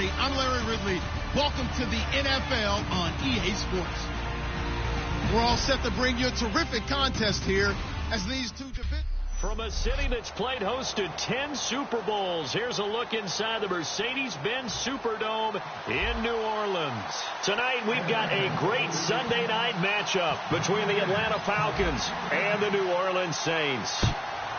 everybody. I'm Larry Ridley. Welcome to the NFL on EA Sports. We're all set to bring you a terrific contest here as these two divisions. From a city that's played host to 10 Super Bowls, here's a look inside the Mercedes-Benz Superdome in New Orleans. Tonight, we've got a great Sunday night matchup between the Atlanta Falcons and the New Orleans Saints.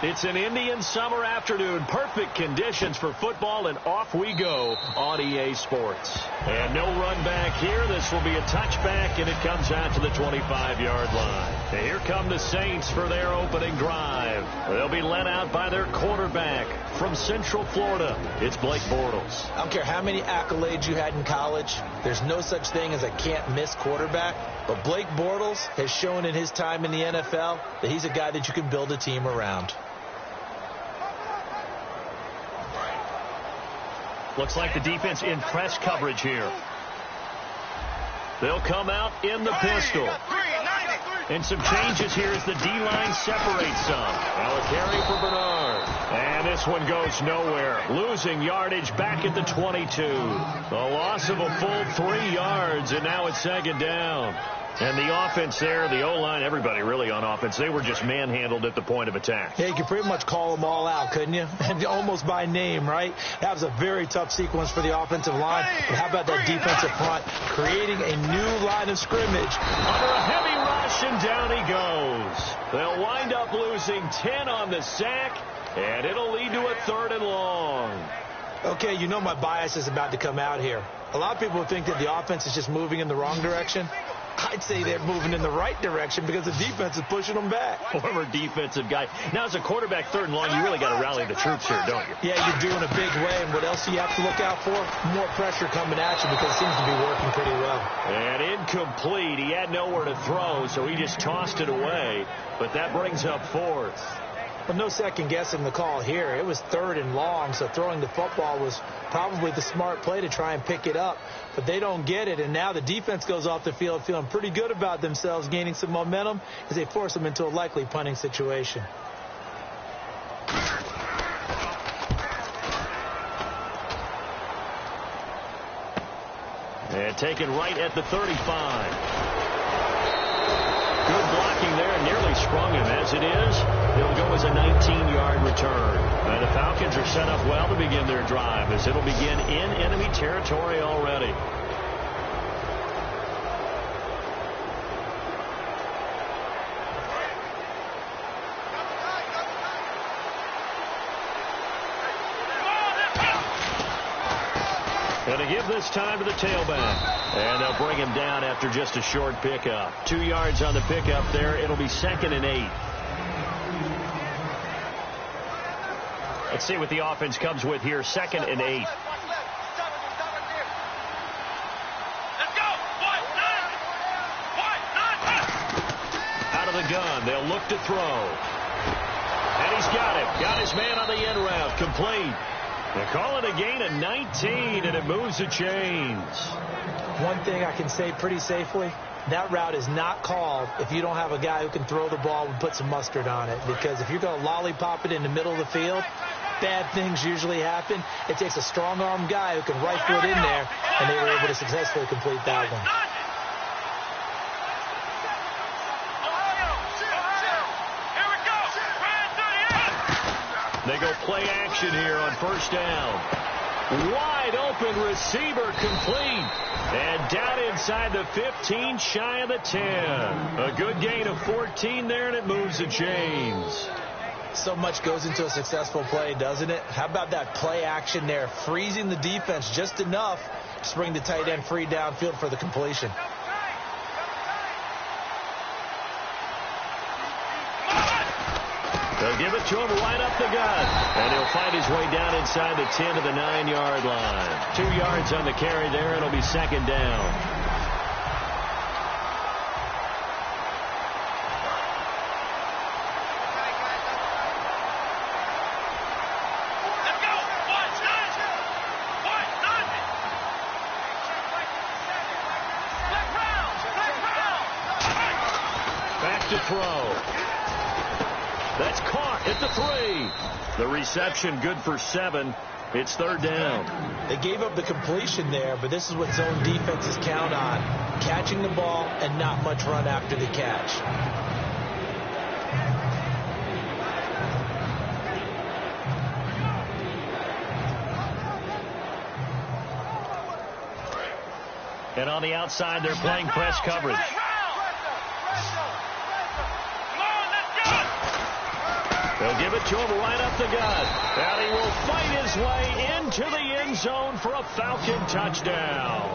It's an Indian summer afternoon, perfect conditions for football, and off we go on EA Sports. And no run back here. This will be a touchback, and it comes out to the 25-yard line. And here come the Saints for their opening drive. They'll be led out by their quarterback from Central Florida. It's Blake Bortles. I don't care how many accolades you had in college. There's no such thing as a can't-miss quarterback. But Blake Bortles has shown in his time in the NFL that he's a guy that you can build a team around. Looks like the defense in press coverage here. They'll come out in the pistol. And some changes here as the D-line separates some. Now a carry for Bernard. And this one goes nowhere. Losing yardage back at the 22. A loss of a full 3 yards, and now it's second down. And the offense there, the O-line, everybody really on offense, they were just manhandled at the point of attack. Yeah, you could pretty much call them all out, couldn't you? And almost by name, right? That was a very tough sequence for the offensive line. But how about that defensive front creating a new line of scrimmage? Under a heavy rush, and down he goes. They'll wind up losing 10 on the sack, and it'll lead to a 3rd and long. Okay, you know my bias is about to come out here. A lot of people think that the offense is just moving in the wrong direction. I'd say they're moving in the right direction because the defense is pushing them back. Former defensive guy. Now, as a quarterback, 3rd and long, you really got to rally the troops here, don't you? Yeah, you're doing a big way. And what else do you have to look out for? More pressure coming at you because it seems to be working pretty well. And incomplete. He had nowhere to throw, so he just tossed it away. But that brings up 4th. Well, no second guessing the call here. It was 3rd and long, so throwing the football was probably the smart play to try and pick it up. But they don't get it, and now the defense goes off the field feeling pretty good about themselves, gaining some momentum as they force them into a likely punting situation. And taken right at the 35. Good blocking there, nearly sprung him. As it is, it'll go as a 19-yard return. And the Falcons are set up well to begin their drive as it'll begin in enemy territory already. Going to give this time to the tailback. And they'll bring him down after just a short pickup. 2 yards on the pickup there. It'll be 2nd and 8. Let's see what the offense comes with here. 2nd and 8. Out of the gun. They'll look to throw. And he's got him. Got his man on the end route. Complete. They call it a gain of 19, and it moves the chains. One thing I can say pretty safely, that route is not called if you don't have a guy who can throw the ball and put some mustard on it. Because if you're going to lollipop it in the middle of the field, bad things usually happen. It takes a strong-arm guy who can right foot in there, and they were able to successfully complete that one. They go play action here on 1st down. Wide open receiver complete. And down inside the 15, shy of the 10. A good gain of 14 there, and it moves the chains. So much goes into a successful play, doesn't it? How about that play action there, freezing the defense just enough to bring the tight end free downfield for the completion. They'll give it to him right up the gut. And he'll find his way down inside the 10 to the 9-yard line. 2 yards on the carry there. It'll be 2nd down. Back to throw. That's caught at the 3. The reception good for 7. It's third down. They gave up the completion there, but this is what zone defenses count on. Catching the ball and not much run after the catch. And on the outside, they're playing press coverage. They'll give it to him right up the gut. And he will fight his way into the end zone for a Falcon touchdown.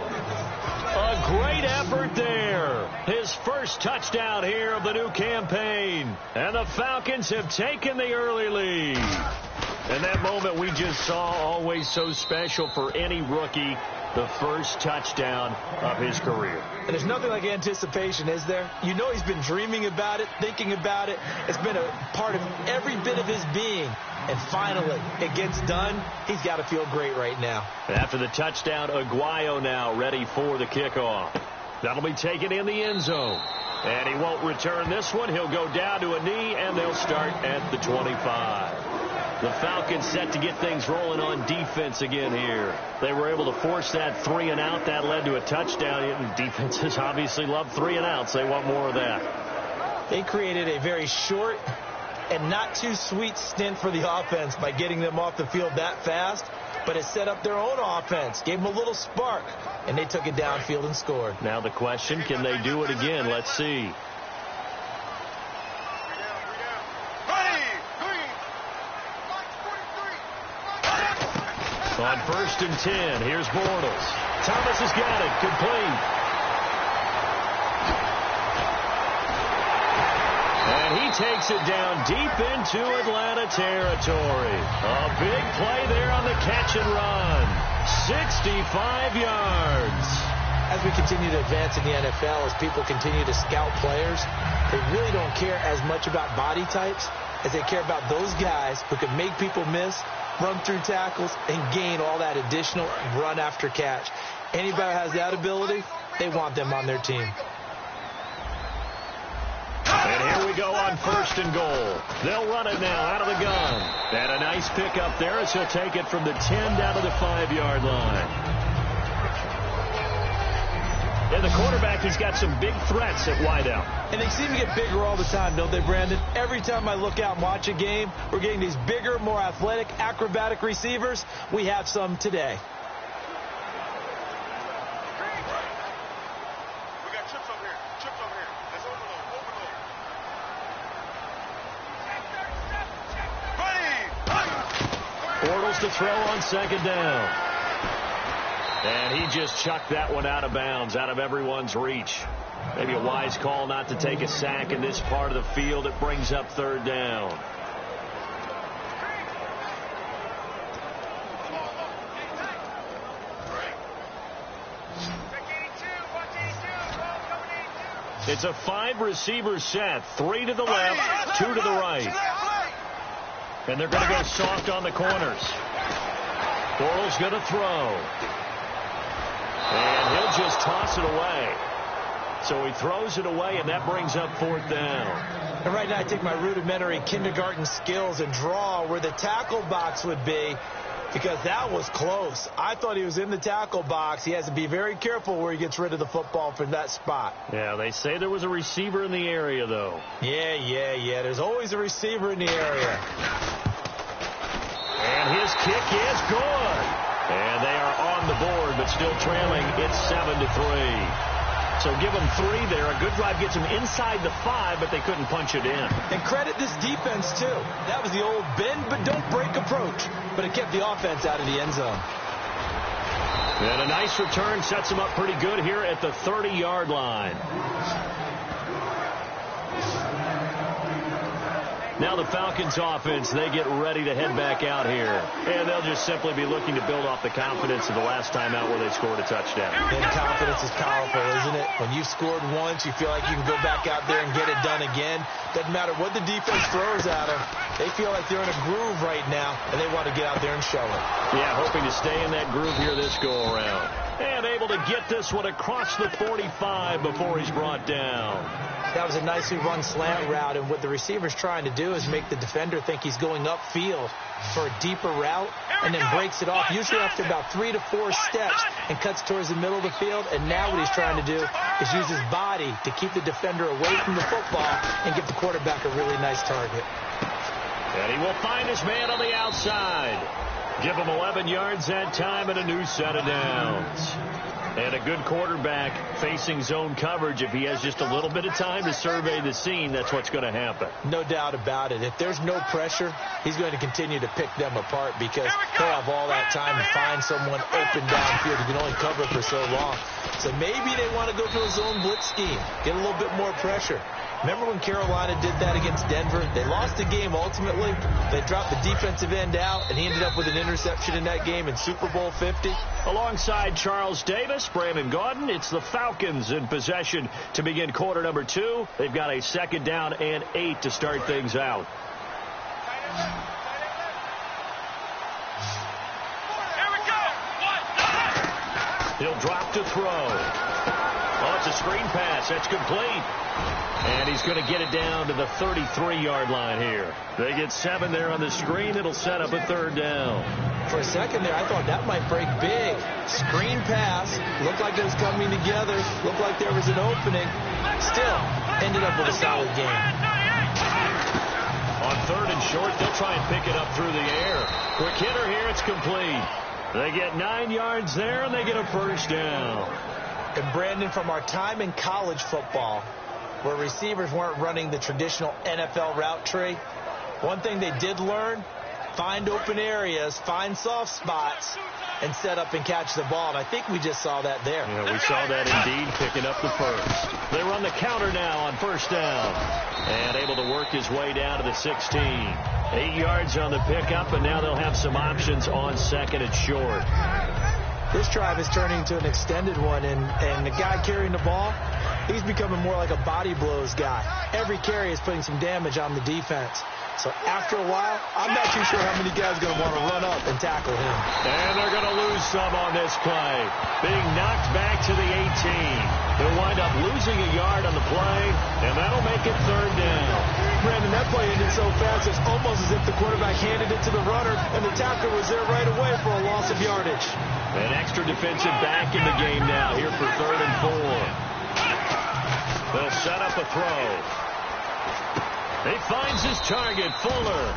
A great effort there. His first touchdown here of the new campaign. And the Falcons have taken the early lead. And that moment we just saw, always so special for any rookie. The first touchdown of his career. And there's nothing like anticipation, is there? You know he's been dreaming about it, thinking about it. It's been a part of every bit of his being. And finally, it gets done. He's got to feel great right now. After the touchdown, Aguayo now ready for the kickoff. That'll be taken in the end zone. And he won't return this one. He'll go down to a knee, and they'll start at the 25. The Falcons set to get things rolling on defense again here. They were able to force that 3 and out. That led to a touchdown. And defenses obviously love 3 and outs. They want more of that. They created a very short and not too sweet stint for the offense by getting them off the field that fast. But it set up their own offense, gave them a little spark, and they took it downfield and scored. Now the question, can they do it again? Let's see. On 1st and 10, here's Bortles. Thomas has got it, complete. And he takes it down deep into Atlanta territory. A big play there on the catch and run. 65 yards. As we continue to advance in the NFL, as people continue to scout players, they really don't care as much about body types as they care about those guys who can make people miss, run through tackles, and gain all that additional run after catch. Anybody who has that ability, they want them on their team. And here we go on 1st and goal. They'll run it now out of the gun. And a nice pickup there as he'll take it from the 10 down to the 5-yard line. And the quarterback has got some big threats at wideout. And they seem to get bigger all the time, don't they, Brandon? Every time I look out and watch a game, we're getting these bigger, more athletic, acrobatic receivers. We have some today. We got chips over here. Chips over here. Let's overload. Bortles to throw on 2nd down. And he just chucked that one out of bounds, out of everyone's reach. Maybe a wise call not to take a sack in this part of the field. It brings up 3rd down. It's a 5-receiver set. 3 to the left, 2 to the right. And they're going to go soft on the corners. Bortles going to throw. And he'll just toss it away. So he throws it away, and that brings up 4th down. And right now I take my rudimentary kindergarten skills and draw where the tackle box would be, because that was close. I thought he was in the tackle box. He has to be very careful where he gets rid of the football from that spot. Yeah, they say there was a receiver in the area, though. Yeah. There's always a receiver in the area. And his kick is good. And they are on the board, but still trailing. It's 7-3. So give them 3 there. A good drive gets them inside the 5, but they couldn't punch it in. And credit this defense, too. That was the old bend but don't break approach. But it kept the offense out of the end zone. And a nice return sets them up pretty good here at the 30-yard line. Now the Falcons offense, they get ready to head back out here. And they'll just simply be looking to build off the confidence of the last time out where they scored a touchdown. And confidence is powerful, isn't it? When you've scored once, you feel like you can go back out there and get it done again. Doesn't matter what the defense throws at them. They feel like they're in a groove right now, and they want to get out there and show it. Yeah, hoping to stay in that groove here this go-around. And able to get this one across the 45 before he's brought down. That was a nicely run slant route, and what the receiver's trying to do is make the defender think he's going upfield for a deeper route, and then breaks it off, usually after about 3 to 4 steps, and cuts towards the middle of the field. And now what he's trying to do is use his body to keep the defender away from the football and give the quarterback a really nice target. And he will find his man on the outside. Give him 11 yards that time and a new set of downs. And a good quarterback facing zone coverage, if he has just a little bit of time to survey the scene, that's what's going to happen. No doubt about it. If there's no pressure, he's going to continue to pick them apart because he'll have all that time to find someone open downfield. He can only cover for so long. So maybe they want to go to a zone blitz scheme, get a little bit more pressure. Remember when Carolina did that against Denver? They lost the game ultimately. They dropped the defensive end out, and he ended up with an interception in that game in Super Bowl 50. Alongside Charles Davis, Brandon Gaudin, it's the Falcons in possession to begin quarter number 2. They've got a 2nd down and 8 to start things out. Here we go. He'll drop to throw. Oh, it's a screen pass. That's complete. And he's going to get it down to the 33-yard line here. They get 7 there on the screen. It'll set up a 3rd down. For a second there, I thought that might break big. Screen pass. Looked like it was coming together. Looked like there was an opening. Still, ended up with a solid game. On 3rd and short, they'll try and pick it up through the air. Quick hitter here. It's complete. They get 9 yards there, and they get a 1st down. And Brandon, from our time in college football, where receivers weren't running the traditional NFL route tree, one thing they did learn, find open areas, find soft spots, and set up and catch the ball. And I think we just saw that there. Yeah, we saw that indeed, picking up the 1st. They run the counter now on 1st down. And able to work his way down to the 16. 8 yards on the pickup, and now they'll have some options on 2nd and short. This drive is turning into an extended one, and the guy carrying the ball, he's becoming more like a body blows guy. Every carry is putting some damage on the defense. So after a while, I'm not too sure how many guys are going to want to run up and tackle him. And they're going to lose some on this play. Being knocked back to the 18. They'll wind up losing a yard on the play, and that'll make it 3rd down. Brandon, that play ended so fast, it's almost as if the quarterback handed it to the runner, and the tackler was there right away for a loss of yardage. An extra defensive back in the game now here for 3rd and 4. They'll set up a throw. He finds his target, Fuller.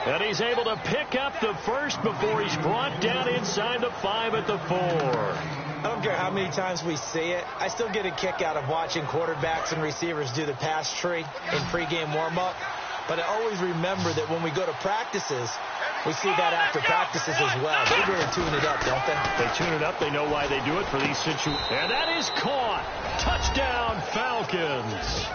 And he's able to pick up the 1st before he's brought down inside the 5 at the 4. I don't care how many times we see it. I still get a kick out of watching quarterbacks and receivers do the pass tree in pregame warm-up. But I always remember that when we go to practices, we see that after practices as well. They really tune it up, don't they? They tune it up. They know why they do it for these situations. And that is caught. Touchdown, Falcons.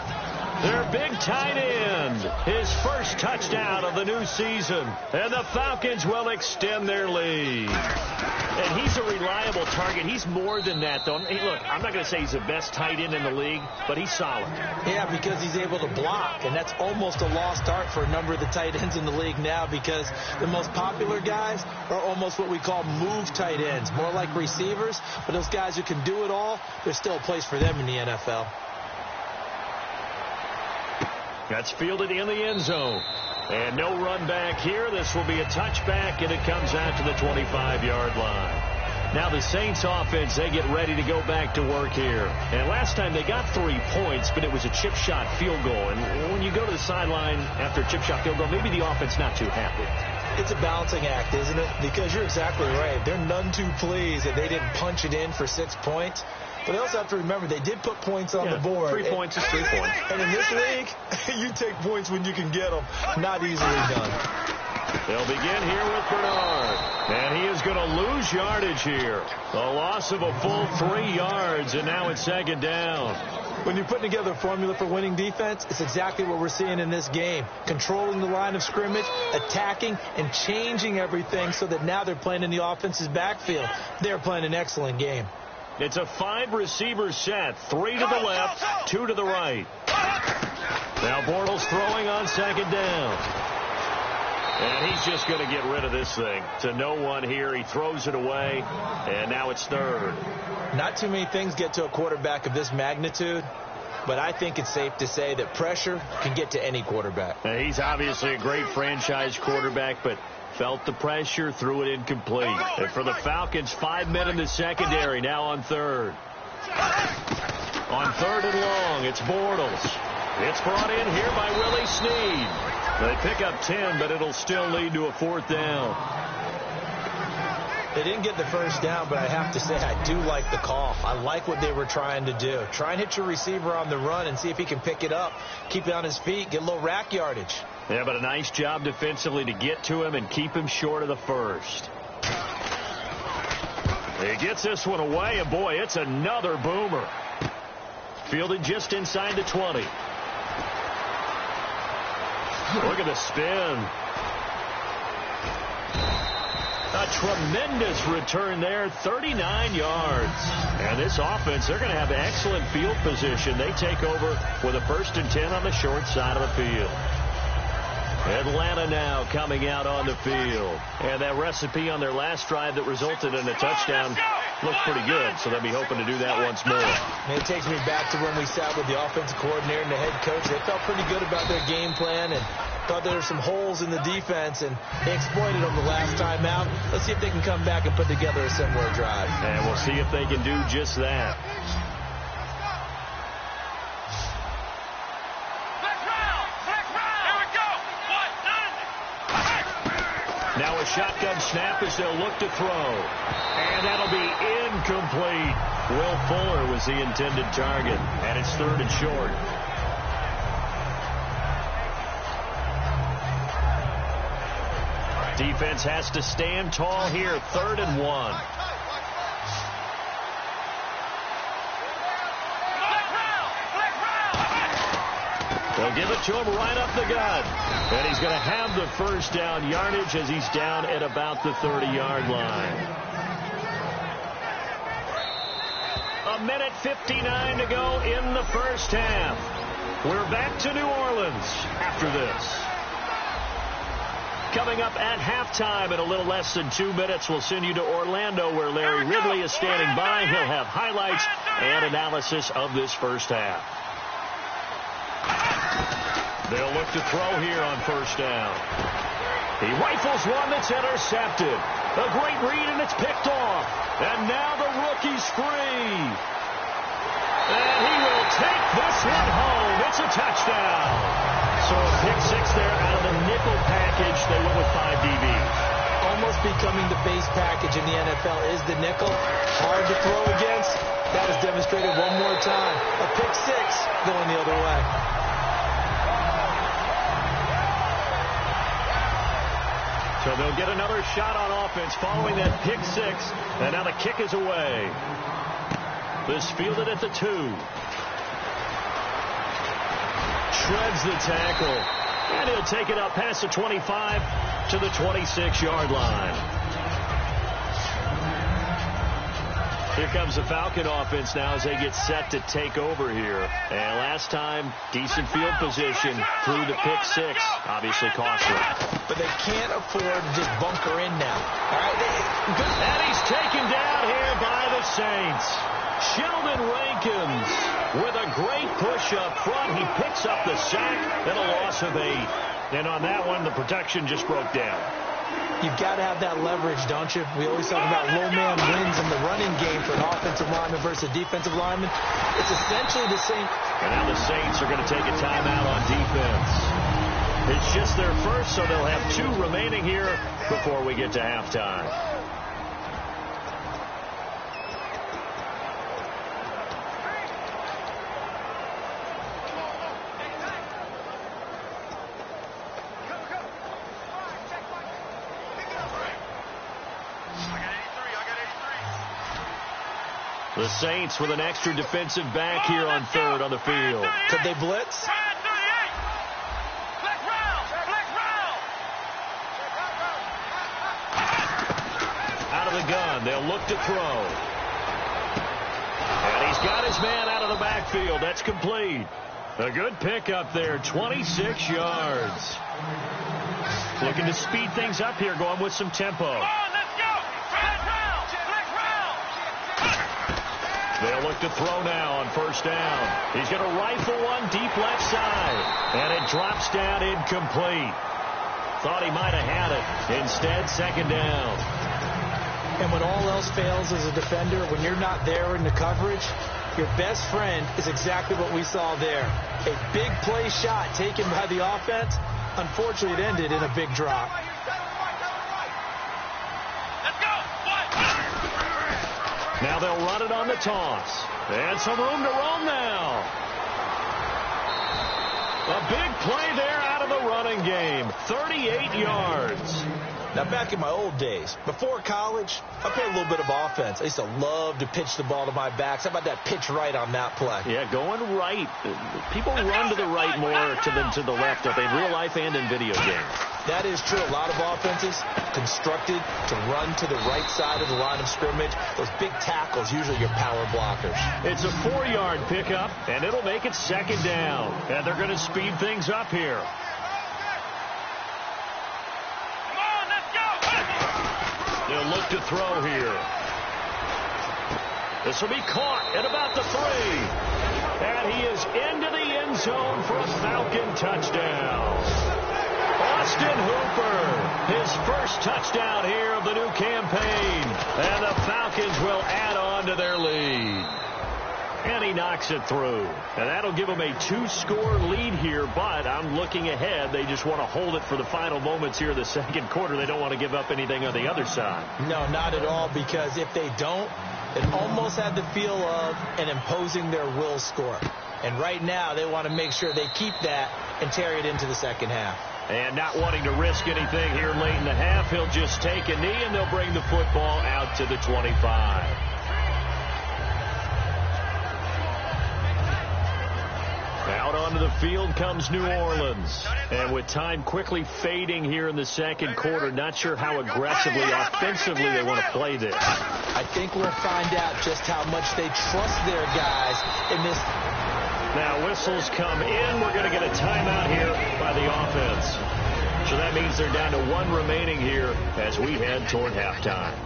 Their big tight end, his 1st touchdown of the new season. And the Falcons will extend their lead. And he's a reliable target. He's more than that, though. Hey, look, I'm not going to say he's the best tight end in the league, but he's solid. Yeah, because he's able to block, and that's almost a lost art for a number of the tight ends in the league now, because the most popular guys are almost what we call move tight ends, more like receivers, but those guys who can do it all, there's still a place for them in the NFL. That's fielded in the end zone. And no run back here. This will be a touchback, and it comes out to the 25-yard line. Now the Saints offense, they get ready to go back to work here. And last time they got 3 points, but it was a chip shot field goal. And when you go to the sideline after a chip shot field goal, maybe the offense not too happy. It's a balancing act, isn't it? Because you're exactly right. They're none too pleased that they didn't punch it in for 6 points. But they also have to remember they did put points on the board. 3 points is 3 points. And in this league, you take points when you can get them. Not easily done. They'll begin here with Bernard. And he is going to lose yardage here. A loss of a full 3 yards, and now it's 2nd down. When you're putting together a formula for winning defense, it's exactly what we're seeing in this game. Controlling the line of scrimmage, attacking, and changing everything so that now they're playing in the offense's backfield. They're playing an excellent game. It's a 5-receiver set. 3 to the left, 2 to the right. Now Bortles throwing on 2nd down. And he's just going to get rid of this thing. To no one here. He throws it away. And now it's 3rd. Not too many things get to a quarterback of this magnitude but I think it's safe to say that pressure can get to any quarterback. He's obviously a great franchise quarterback, but felt the pressure, threw it incomplete. And for the Falcons, 5 men in the secondary, now on third. On third and long, it's Bortles. It's brought in here by Willie Snead. They pick up 10, but it'll still lead to a fourth down. They didn't get the first down, but I have to say I do like the call. I like what they were trying to do. Try and hit your receiver on the run and see if he can pick it up, keep it on his feet, get a little rack yardage. Yeah, but a nice job defensively to get to him and keep him short of the first. He gets this one away, and boy, it's another boomer. Fielded just inside the 20. Look at the spin. A tremendous return there, 39 yards. And this offense, they're going to have excellent field position. They take over with a 1st and 10 on the short side of the field. Atlanta now coming out on the field. And that recipe on their last drive that resulted in a touchdown looked pretty good, so they'll be hoping to do that once more. It takes me back to when we sat with the offensive coordinator and the head coach. They felt pretty good about their game plan and thought there were some holes in the defense, and they exploited them the last time out. Let's see if they can come back and put together a similar drive. And we'll see if they can do just that. Now a shotgun snap as they'll look to throw. And that'll be incomplete. Will Fuller was the intended target. And it's 3rd and short. Defense has to stand tall here. 3rd and 1. They'll give it to him right up the gut. And he's going to have the first down yardage as he's down at about the 30-yard line. 1:59 to go in the first half. We're back to New Orleans after this. Coming up at halftime in a little less than 2 minutes, we'll send you to Orlando where Larry Ridley is standing by. He'll have highlights and analysis of this first half. They'll look to throw here on first down. He rifles one that's intercepted. A great read, and it's picked off. And now the rookie's free. And he will take this one home. It's a touchdown. So a pick 6 there out of the nickel package. They went with 5 DBs. Almost becoming the base package in the NFL is the nickel. Hard to throw against. That is demonstrated one more time. A pick 6 going the other way. So they'll get another shot on offense following that pick 6. And now the kick is away. This fielded at the 2. Shreds the tackle. And he'll take it up past the 25 to the 26-yard line. Here comes the Falcon offense now as they get set to take over here. And last time, decent field position through the pick 6. Obviously costly. But they can't afford to just bunker in now. All right, and he's taken down here by the Saints. Sheldon Rankins with a great push up front. He picks up the sack and a loss of 8. And on that one, the protection just broke down. You've got to have that leverage, don't you? We always talk about low man wins in the running game for an offensive lineman versus a defensive lineman. It's essentially the same. And now the Saints are going to take a timeout on defense. It's just their first, so they'll have 2 remaining here before we get to halftime. The Saints with an extra defensive back here on third on the field. Could they blitz? Out of the gun, they'll look to throw. And he's got his man out of the backfield. That's complete. A good pickup there, 26 yards. Looking to speed things up here, going with some tempo. They'll look to throw now on first down. He's going to rifle one deep left side. And it drops down incomplete. Thought he might have had it. Instead, second down. And when all else fails as a defender, when you're not there in the coverage, your best friend is exactly what we saw there. A big play shot taken by the offense. Unfortunately, it ended in a big drop. Now they'll run it on the toss. And some room to roam now. A big play there out of the running game. 38 yards. Now, back in my old days, before college, I played a little bit of offense. I used to love to pitch the ball to my backs. How about that pitch right on that play? Yeah, going right. People run to the right more than to the left, don't they, in real life and in video games. That is true. A lot of offenses constructed to run to the right side of the line of scrimmage. Those big tackles, usually your power blockers. It's a 4-yard pickup, and it'll make it second down. And they're going to speed things up here. They'll look to throw here. This will be caught at about the 3. And he is into the end zone for a Falcon touchdown. Austin Hooper, his first touchdown here of the new campaign. And the Falcons will add on to their lead. And he knocks it through. And that'll give them a 2-score lead here, but I'm looking ahead. They just want to hold it for the final moments here in the second quarter. They don't want to give up anything on the other side. No, not at all, because if they don't, it almost had the feel of an imposing their will score. And right now, they want to make sure they keep that and carry it into the second half. And not wanting to risk anything here late in the half, he'll just take a knee, and they'll bring the football out to the 25. Out onto the field comes New Orleans. And with time quickly fading here in the second quarter, not sure how aggressively, offensively they want to play this. I think we'll find out just how much they trust their guys in this. Now whistles come in. We're going to get a timeout here by the offense. So that means they're down to 1 remaining here as we head toward halftime.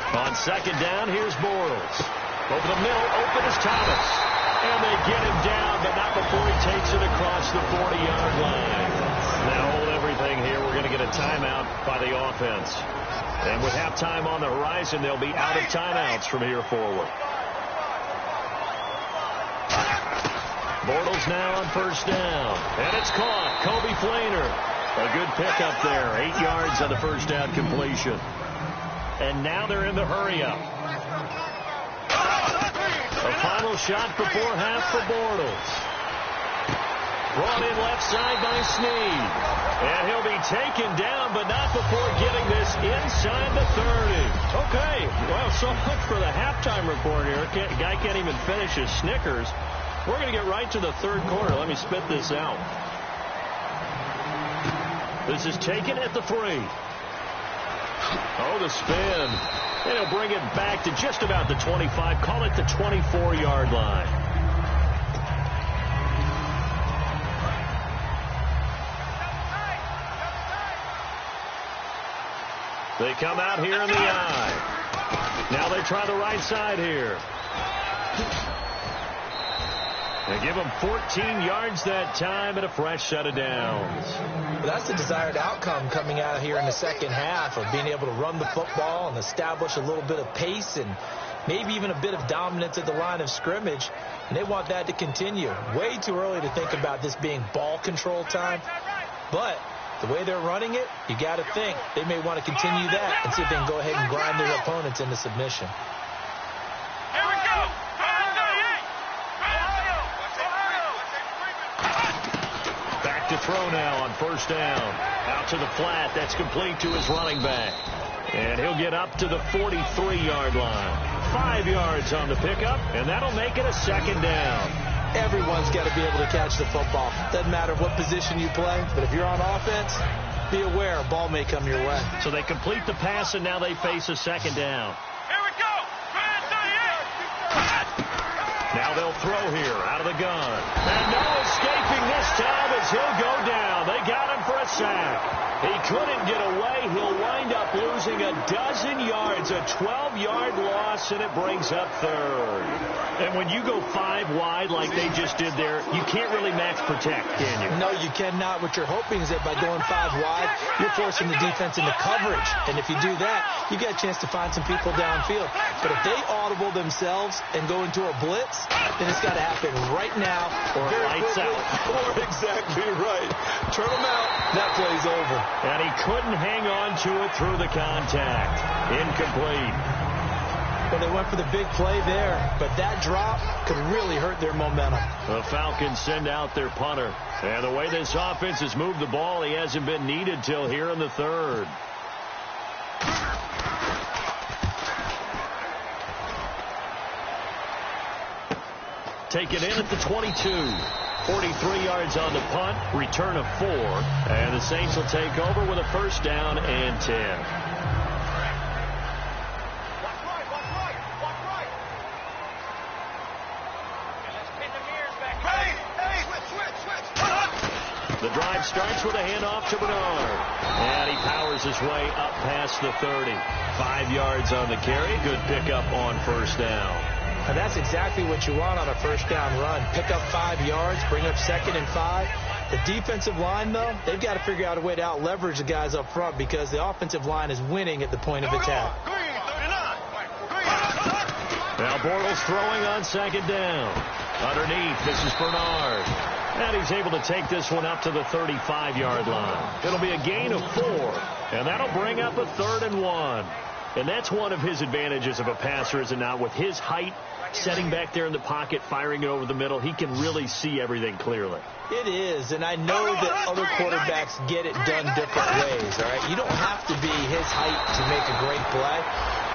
On second down, here's Bortles. Over the middle, open is Thomas. And they get him down, but not before he takes it across the 40-yard line. Now hold everything here. We're going to get a timeout by the offense. And with halftime on the horizon, they'll be out of timeouts from here forward. Bortles now on first down. And it's caught. Kobe Flainer. A good pickup there. 8 yards on the first down completion. And now they're in the hurry-up. A final shot before half for Bortles. Brought in left side by Snead. And he'll be taken down, but not before getting this inside the 30. Okay, well, so much for the halftime report here. Guy can't even finish his Snickers. We're going to get right to the third quarter. Let me spit this out. This is taken at the 3. Oh, the spin. And he'll bring it back to just about the 25. Call it the 24-yard line. They come out here in the eye. Now they try the right side here. They give him 14 yards that time and a fresh set of downs. Well, that's the desired outcome coming out of here in the second half, of being able to run the football and establish a little bit of pace and maybe even a bit of dominance at the line of scrimmage. And they want that to continue. Way too early to think about this being ball control time. But the way they're running it, you got to think they may want to continue that and see if they can go ahead and grind their opponents into submission. Here we go. Back to throw now on first down. Out to the flat. That's complete to his running back. And he'll get up to the 43-yard line. 5 yards on the pickup, and that'll make it a second down. Everyone's got to be able to catch the football. Doesn't matter what position you play, but if you're on offense, be aware a ball may come your way. So they complete the pass, and now they face a second down. Here we go. Now they'll throw here out of the gun. And no escaping this time as he'll go down. They got him for a sack. He couldn't get away. He'll wind up losing a dozen yards, a 12-yard loss, and it brings up third. And when you go 5 wide like they just did there, you can't really match protect, can you? No, you cannot. What you're hoping is that by going 5 wide, you're forcing the defense into coverage. And if you do that, you get a chance to find some people downfield. But if they audible themselves and go into a blitz, then it's got to happen right now. Or lights out. Or exactly right. Turn them out. That play's over. And he couldn't hang on to it through the contact. Incomplete. Well, they went for the big play there, but that drop could really hurt their momentum. The Falcons send out their punter. And the way this offense has moved the ball, he hasn't been needed till here in the third. Take it in at the 22. 43 yards on the punt, return of 4, and the Saints will take over with a first down and 10. The drive starts with a handoff to Bernard, and he powers his way up past the 30. 5 yards on the carry, good pickup on first down. And that's exactly what you want on a first down run. Pick up 5 yards, bring up 2nd and 5. The defensive line, though, they've got to figure out a way to out-leverage the guys up front because the offensive line is winning at the point of attack. Now Bortles throwing on 2nd down. Underneath, this is Bernard. And he's able to take this one up to the 35-yard line. It'll be a gain of 4, and that'll bring up a 3rd and 1. And that's one of his advantages of a passer, is it not? With his height, setting back there in the pocket, firing it over the middle, he can really see everything clearly. It is, and I know that other quarterbacks get it done different ways, all right? You don't have to be his height to make a great play.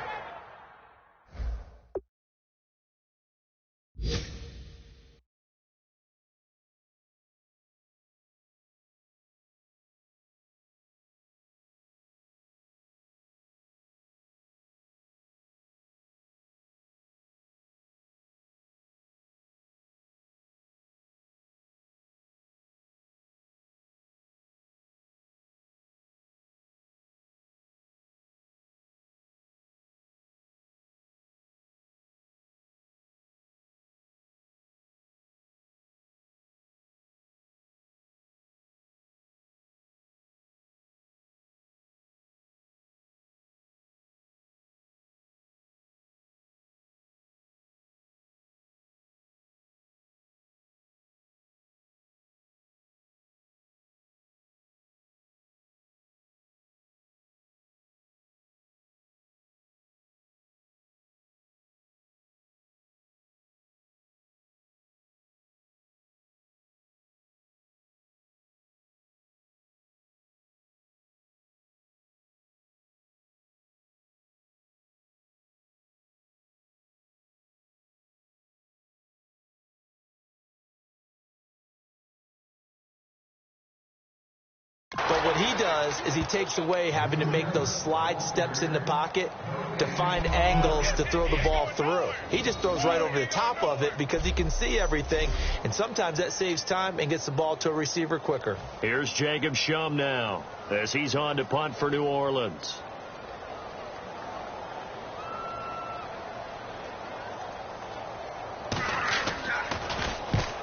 But what he does is he takes away having to make those slide steps in the pocket to find angles to throw the ball through. He just throws right over the top of it because he can see everything, and sometimes that saves time and gets the ball to a receiver quicker. Here's Jacob Shum now as he's on to punt for New Orleans.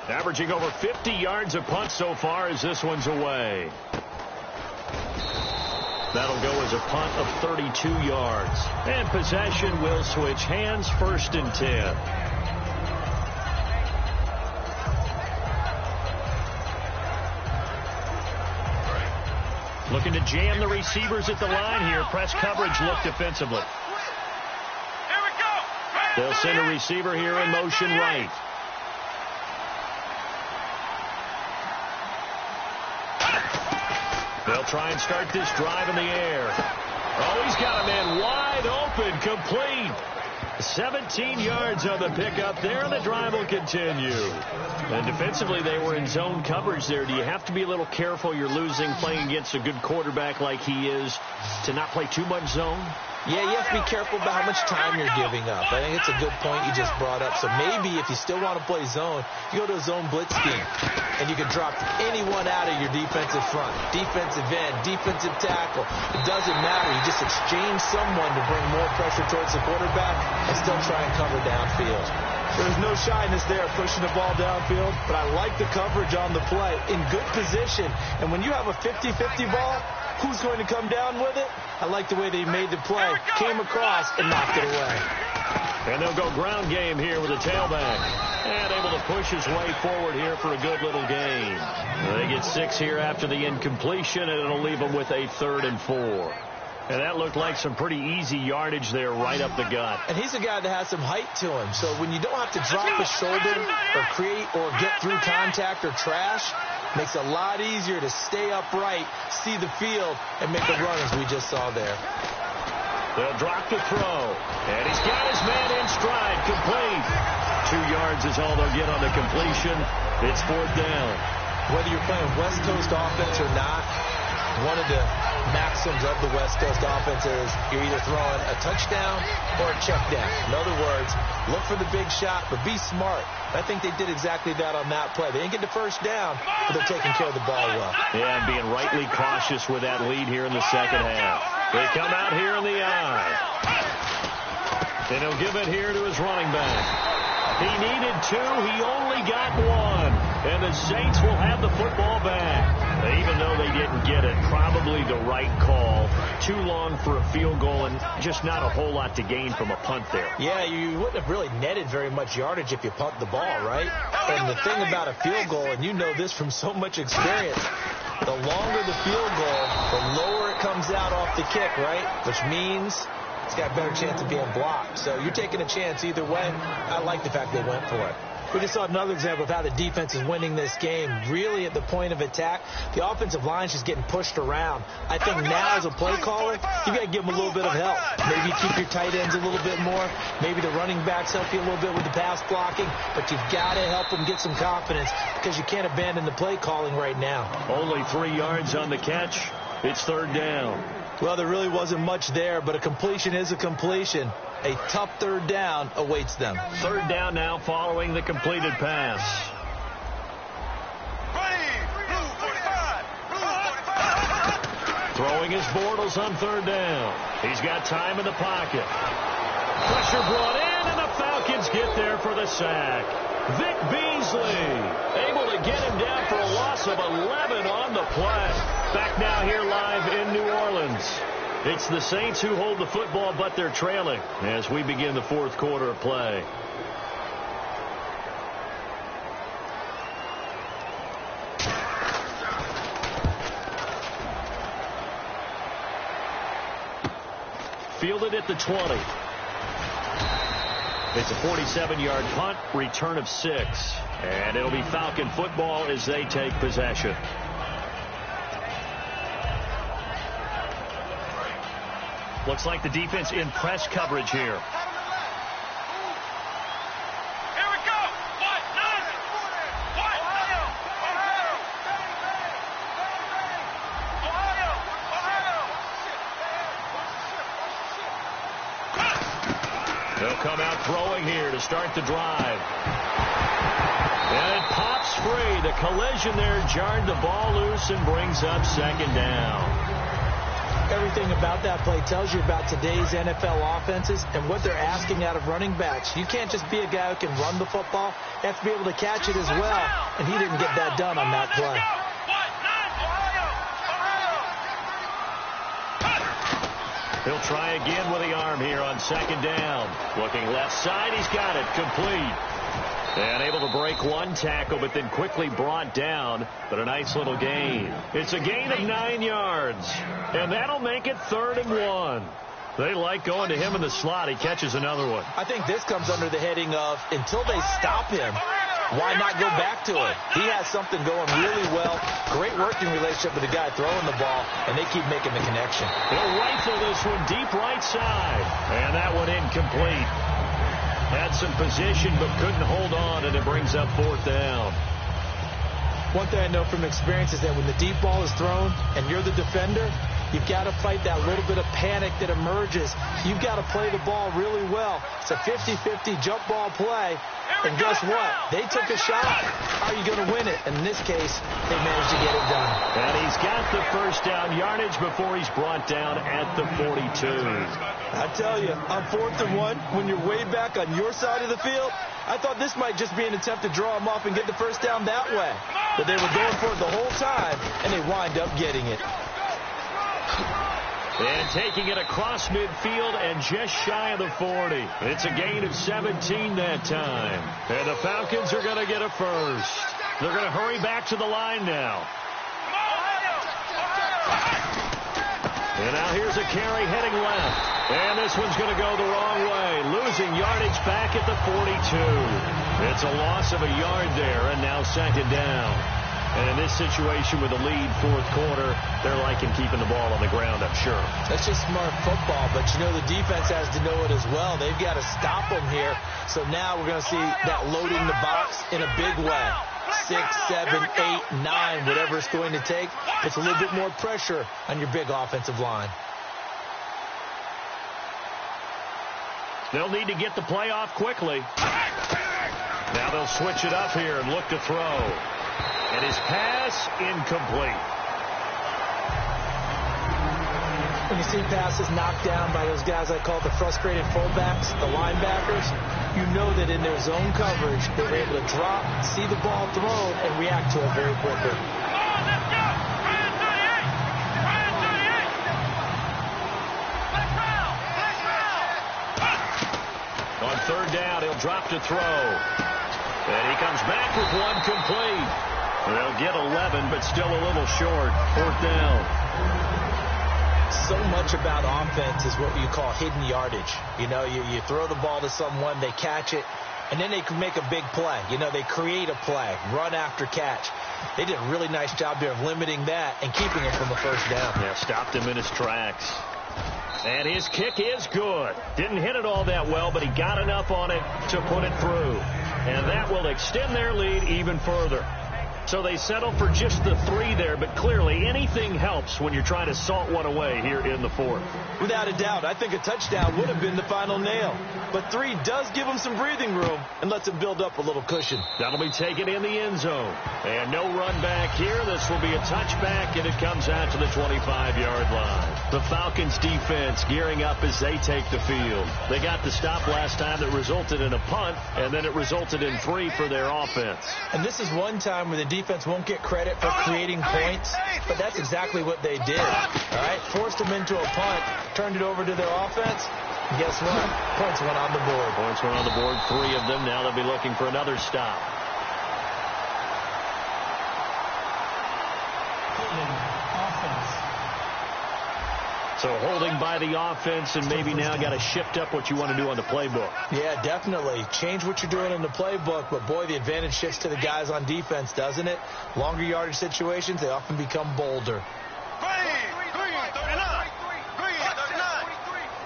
Averaging over 50 yards a punt so far as this one's away. That'll go as a punt of 32 yards. And possession will switch hands, 1st and 10. Looking to jam the receivers at the line here. Press coverage look defensively. They'll send a receiver here in motion right. They'll try and start this drive in the air. Oh, he's got a man wide open, complete. 17 yards on the pickup there, and the drive will continue. And defensively, they were in zone coverage there. Do you have to be a little careful? You're losing playing against a good quarterback like he is to not play too much zone? Yeah, you have to be careful about how much time you're giving up. I think it's a good point you just brought up. So maybe if you still want to play zone, you go to a zone blitz scheme, and you can drop anyone out of your defensive front, defensive end, defensive tackle. It doesn't matter. You just exchange someone to bring more pressure towards the quarterback and still try and cover downfield. There's no shyness there pushing the ball downfield, but I like the coverage on the play in good position. And when you have a 50-50 ball, who's going to come down with it? I like the way they made the play, came across, and knocked it away. And they'll go ground game here with a tailback. And able to push his way forward here for a good little gain. They get 6 here after the incompletion, and it'll leave them with a 3rd and 4. And that looked like some pretty easy yardage there right up the gut. And he's a guy that has some height to him. So when you don't have to drop his shoulder or create or get through contact or trash, makes it a lot easier to stay upright, see the field, and make a run as we just saw there. They'll drop the throw. And he's got his man in stride, complete. 2 yards is all they'll get on the completion. It's 4th down. Whether you're playing West Coast offense or not, one of the maxims of the West Coast offense is you're either throwing a touchdown or a check down. In other words, look for the big shot, but be smart. I think they did exactly that on that play. They didn't get the first down, but they're taking care of the ball well. Yeah, and being rightly cautious with that lead here in the second half. They come out here in the eye. And he'll give it here to his running back. He needed 2. He only got 1. And the Saints will have the football back. Even though they didn't get it, probably the right call. Too long for a field goal and just not a whole lot to gain from a punt there. Yeah, you wouldn't have really netted very much yardage if you punt the ball, right? And the thing about a field goal, and you know this from so much experience, the longer the field goal, the lower it comes out off the kick, right? Which means it's got a better chance of being blocked. So you're taking a chance either way. I like the fact they went for it. We just saw another example of how the defense is winning this game. Really at the point of attack, the offensive line is just getting pushed around. I think now as a play caller, you got to give them a little bit of help. Maybe keep your tight ends a little bit more. Maybe the running backs help you a little bit with the pass blocking. But you've got to help them get some confidence because you can't abandon the play calling right now. Only 3 yards on the catch. It's 3rd down. Well, there really wasn't much there, but a completion is a completion. A tough 3rd down awaits them. 3rd down now following the completed pass. Throwing his Bortles on 3rd down. He's got time in the pocket. Pressure brought in, and the Falcons get there for the sack. Vic Beasley able to get him down for a loss of 11 on the play. Back now here live in New Orleans. It's the Saints who hold the football, but they're trailing as we begin the 4th quarter of play. Fielded at the 20. It's a 47-yard punt, return of 6. And it'll be Falcon football as they take possession. Looks like the defense in press coverage here. Here we go. What? They'll come out throwing here to start the drive. And it pops free. The collision there jarred the ball loose and brings up 2nd down. Everything about that play tells you about today's NFL offenses and what they're asking out of running backs. You can't just be a guy who can run the football. You have to be able to catch it as well. And he didn't get that done on that play. He'll try again with the arm here on 2nd down. Looking left side, he's got it. Complete. And able to break 1 tackle, but then quickly brought down. But a nice little gain. It's a gain of 9 yards. And that'll make it 3rd and 1. They like going to him in the slot. He catches another one. I think this comes under the heading of until they stop him, why not go back to it? He has something going really well. Great working relationship with the guy throwing the ball, and they keep making the connection. He'll rifle this one deep right side. And that one incomplete. Had some position but couldn't hold on, and it brings up 4th down. One thing I know from experience is that when the deep ball is thrown and you're the defender, You've got to fight that little bit of panic that emerges. You've got to play the ball really well. It's a 50-50 jump ball play. And guess what? They took a shot. How are you going to win it? And in this case, they managed to get it done. And he's got the first down yardage before he's brought down at the 42. I tell you, on 4th and 1, when you're way back on your side of the field, I thought this might just be an attempt to draw him off and get the first down that way. But they were going for it the whole time, and they wind up getting it. And taking it across midfield and just shy of the 40. It's a gain of 17 that time. And the Falcons are going to get a first. They're going to hurry back to the line now. And now here's a carry heading left. And this one's going to go the wrong way. Losing yardage back at the 42. It's a loss of a yard there, and now second down. And in this situation with a lead 4th quarter, they're liking keeping the ball on the ground, I'm sure. That's just smart football, but you know the defense has to know it as well. They've got to stop them here. So now we're going to see that loading the box in a big way. 6, 7, 8, 9, whatever it's going to take. Puts a little bit more pressure on your big offensive line. They'll need to get the play off quickly. Now they'll switch it up here and look to throw. And his pass incomplete. When you see passes knocked down by those guys I call the frustrated fullbacks, the linebackers, you know that in their zone coverage, they're able to drop, see the ball thrown, and react to it very quickly. On 3rd down, he'll drop to throw. And he comes back with one complete. They'll get 11, but still a little short. 4th down. So much about offense is what you call hidden yardage. You know, you throw the ball to someone, they catch it, and then they can make a big play. You know, they create a play, run after catch. They did a really nice job there of limiting that and keeping him from a first down. Yeah, stopped him in his tracks. And his kick is good. Didn't hit it all that well, but he got enough on it to put it through. And that will extend their lead even further. So they settle for just the 3 there, but clearly anything helps when you're trying to salt one away here in the 4th. Without a doubt, I think a touchdown would have been the final nail. But 3 does give them some breathing room and lets them build up a little cushion. That'll be taken in the end zone. And no run back here. This will be a touchback, and it comes out to the 25-yard line. The Falcons defense gearing up as they take the field. They got the stop last time that resulted in a punt, and then it resulted in 3 for their offense. And this is one time where the defense won't get credit for creating points, but that's exactly what they did. All right, forced them into a punt, turned it over to their offense, and guess what? Points went on the board. Points went on the board, 3 of them. Now they'll be looking for another stop. So holding by the offense, and maybe now got to shift up what you want to do on the playbook. Yeah, definitely. Change what you're doing in the playbook, but boy, the advantage shifts to the guys on defense, doesn't it? Longer yardage situations, they often become bolder.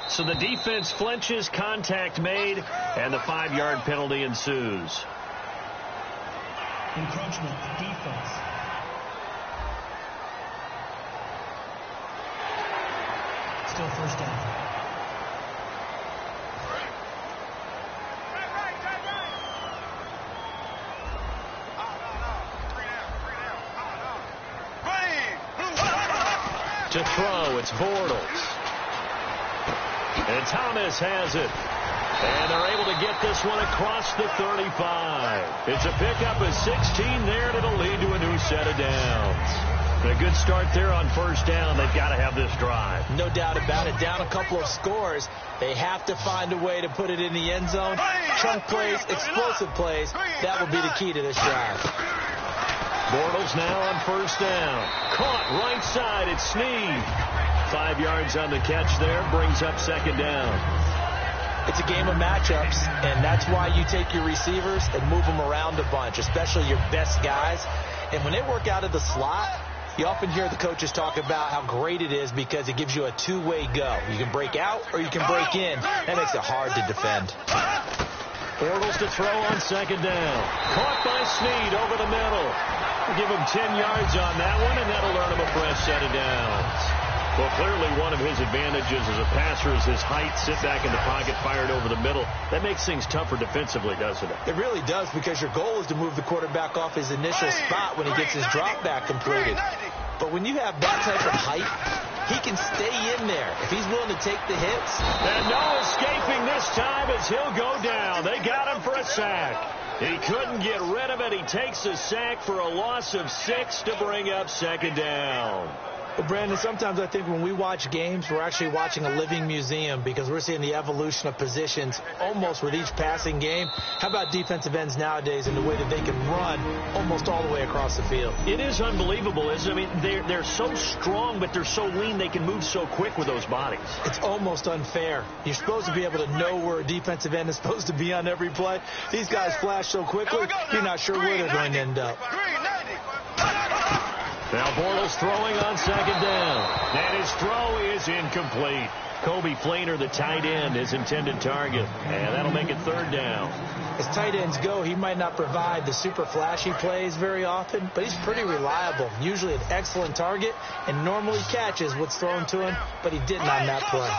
So the defense flinches, contact made, and the 5-yard penalty ensues. Encroachment, defense. Still first down. To throw, it's Bortles. And Thomas has it. And they're able to get this one across the 35. It's a pickup of 16 there, and it'll lead to a new set of downs. A good start there on first down. They've got to have this drive. No doubt about it. Down a couple of scores. They have to find a way to put it in the end zone. Chunk plays, explosive plays. That will be the key to this drive. Bortles now on first down. Caught right side. It's Snead. 5 yards on the catch there. Brings up second down. It's a game of matchups, and that's why you take your receivers and move them around a bunch, especially your best guys. And when they work out of the slot, you often hear the coaches talk about how great it is because it gives you a two-way go. You can break out or you can break in. That makes it hard to defend. Bortles to throw on second down. Caught by Snead over the middle. We'll give him 10 yards on that one, and that'll earn him a fresh set of downs. Well, clearly one of his advantages as a passer is his height, sit back in the pocket, fired over the middle. That makes things tougher defensively, doesn't it? It really does, because your goal is to move the quarterback off his initial spot when he gets his drop back completed. But when you have that type of height, he can stay in there if he's willing to take the hits. And no escaping this time as he'll go down. They got him for a sack. He couldn't get rid of it. He takes a sack for a loss of 6 to bring up second down. Well, Brandon, sometimes I think when we watch games, we're actually watching a living museum, because we're seeing the evolution of positions almost with each passing game. How about defensive ends nowadays and the way that they can run almost all the way across the field? It is unbelievable, isn't it? I mean, they're so strong, but they're so lean. They can move so quick with those bodies. It's almost unfair. You're supposed to be able to know where a defensive end is supposed to be on every play. These guys flash so quickly, you're not sure where they're going to end up. Now Bortles throwing on second down. And his throw is incomplete. Kobe Flainer, the tight end, his intended target. And that'll make it third down. As tight ends go, he might not provide the super flashy plays very often, but he's pretty reliable. Usually an excellent target and normally catches what's thrown to him, but he didn't on that play.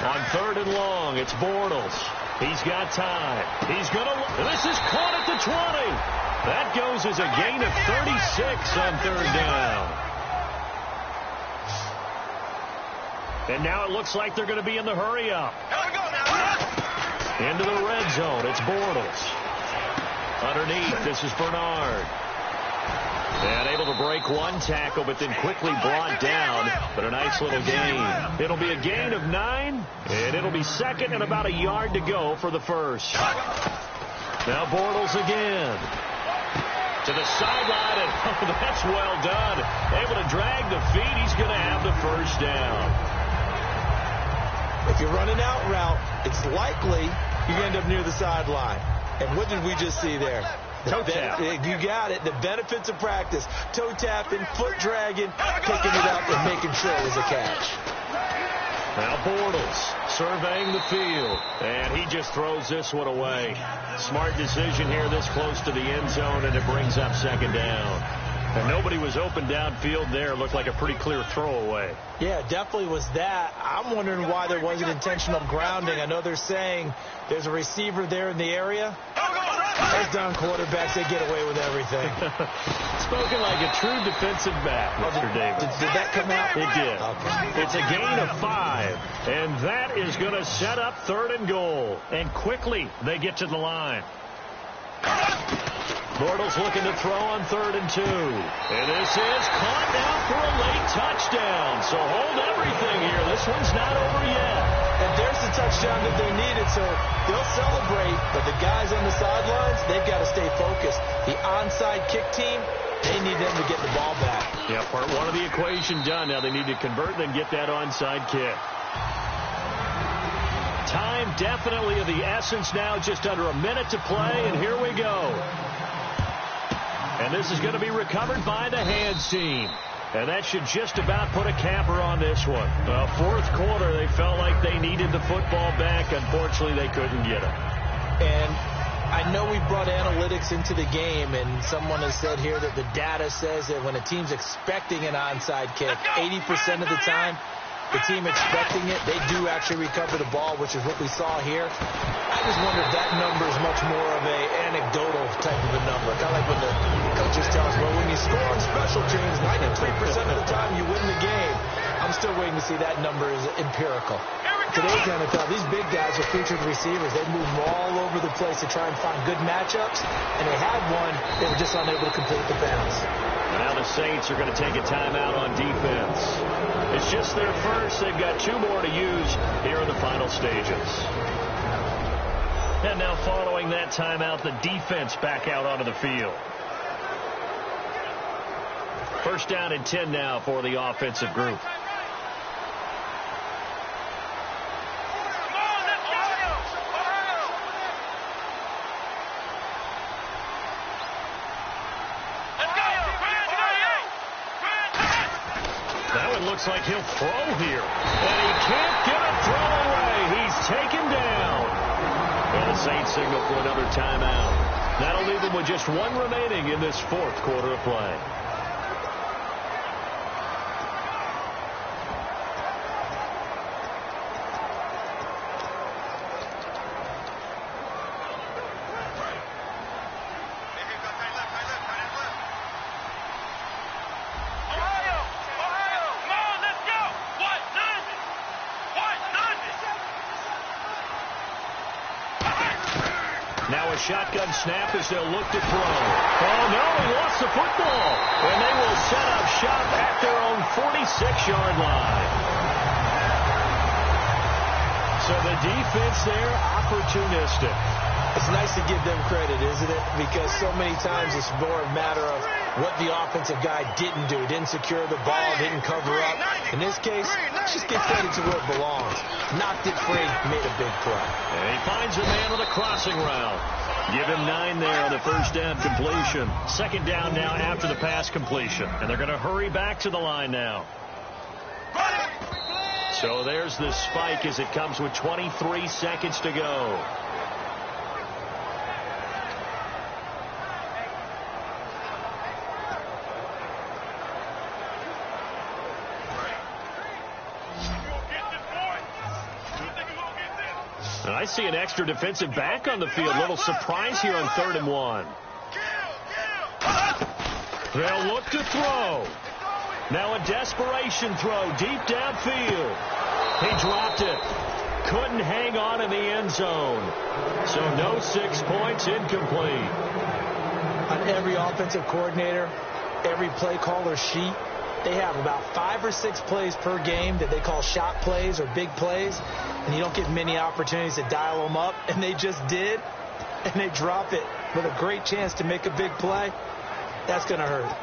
On third and long, it's Bortles. He's got time. He's going to... This is caught at the 20. That goes as a gain of 36 on third down. And now it looks like they're going to be in the hurry-up. Into the red zone. It's Bortles. Underneath, this is Bernard. And able to break one tackle, but then quickly brought down. But a nice little gain. It'll be a gain of 9, and it'll be second and about a yard to go for the first. Now Bortles again. To the sideline, and oh, that's well done. Able to drag the feet. He's going to have the first down. If you're running out route, it's likely you're going to end up near the sideline. And what did we just see there? Toe tap. You got it. The benefits of practice. Toe tapping, foot dragging, picking it up, and making sure it was a catch. Now Bortles surveying the field, and he just throws this one away. Smart decision here this close to the end zone, and it brings up second down. And nobody was open downfield there. Looked like a pretty clear throwaway. Yeah, definitely was that. I'm wondering why there wasn't intentional grounding. I know they're saying there's a receiver there in the area. Those down quarterbacks, they get away with everything. Spoken like a true defensive back, Mr. Davis. Did that come out? It did. Okay. It's a gain of 5, and that is going to set up third and goal. And quickly, they get to the line. Bortles looking to throw on 3rd and 2. And this is caught now for a late touchdown. So hold everything here. This one's not over yet. And there's the touchdown that they needed, so they'll celebrate. But the guys on the sidelines, they've got to stay focused. The onside kick team, they need them to get the ball back. Yeah, part one of the equation done. Now they need to convert and get that onside kick. Time definitely of the essence now, just under a minute to play, and here we go. And this is going to be recovered by the hands team. And that should just about put a capper on this one. Fourth quarter, they felt like they needed the football back. Unfortunately, they couldn't get it. And I know we brought analytics into the game, and someone has said here that the data says that when a team's expecting an onside kick, 80% of the time, the team expecting it, they do actually recover the ball, which is what we saw here. I just wonder if that number is much more of a anecdotal type of a number. Kind of like when the coaches tell us, well, when you score on special teams, 93% of the time you win the game. I'm still waiting to see that number is empirical. Today's NFL, these big guys are featured receivers. They move all over the place to try and find good matchups, and they had one. They were just unable to complete the pass. Now the Saints are going to take a timeout on defense. It's just their first. They've got 2 more to use here in the final stages. And now following that timeout, the defense back out onto the field. First down and 10 now for the offensive group. Looks like he'll throw here. And he can't get a throw away. He's taken down. And the Saints signal for another timeout. That'll leave them with just 1 remaining in this fourth quarter of play. Now a shotgun snap as they'll look to throw. Oh, no, he lost the football. And they will set up shop at their own 46-yard line. So the defense there, opportunistic. It's nice to give them credit, isn't it? Because so many times it's more a matter of what the offensive guy didn't do. Didn't secure the ball, didn't cover up. In this case, let's just give credit to where it belongs. Knocked it free, made a big play. And he finds a man on a crossing route. Give him 9 there on the first down completion. Second down now after the pass completion. And they're going to hurry back to the line now. So there's the spike as it comes with 23 seconds to go. And I see an extra defensive back on the field. Little surprise here on 3rd and 1. They'll look to throw. Now a desperation throw deep downfield. He dropped it. Couldn't hang on in the end zone. So no 6 points, incomplete. On every offensive coordinator, every play caller sheet, they have about 5 or 6 plays per game that they call shot plays or big plays, and you don't get many opportunities to dial them up, and they just did, and they drop it with a great chance to make a big play. That's going to hurt.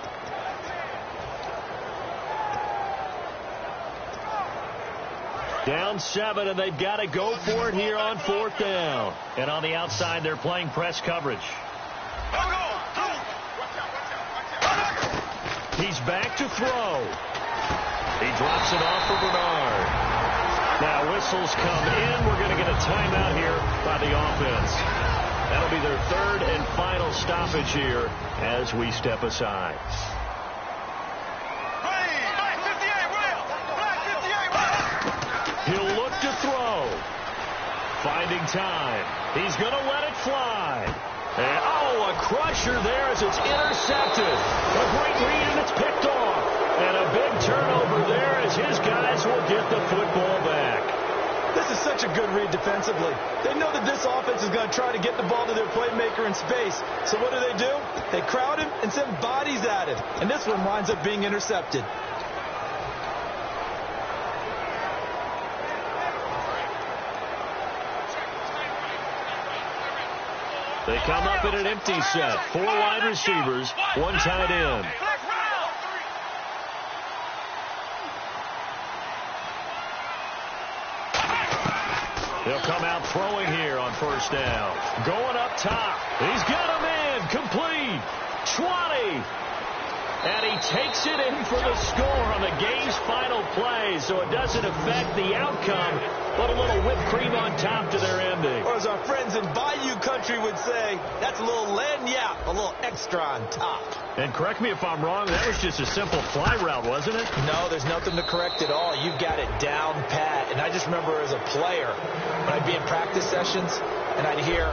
Down 7, and they've got to go for it here on 4th down. And on the outside, they're playing press coverage. He's back to throw. He drops it off for Bernard. Now whistles come in. We're going to get a timeout here by the offense. That'll be their 3rd and final stoppage here as we step aside. He'll look to throw. Finding time. He's going to let it fly. And, a crusher there as it's intercepted. A great read, and it's picked off. And a big turnover there as his guys will get the football back. This is such a good read defensively. They know that this offense is going to try to get the ball to their playmaker in space. So what do? They crowd him and send bodies at him. And this one winds up being intercepted. They come up in an empty set. 4 wide receivers, 1 tight end. They'll come out throwing here on 1st down. Going up top. He's got a man. Complete. 20. And he takes it in for the score on the game's final play, so it doesn't affect the outcome, but a little whipped cream on top to their ending. Or as our friends in Bayou Country would say, that's a little lagniappe, a little extra on top. And correct me if I'm wrong, that was just a simple fly route, wasn't it? No, there's nothing to correct at all. You've got it down pat. And I just remember as a player, when I'd be in practice sessions, and I'd hear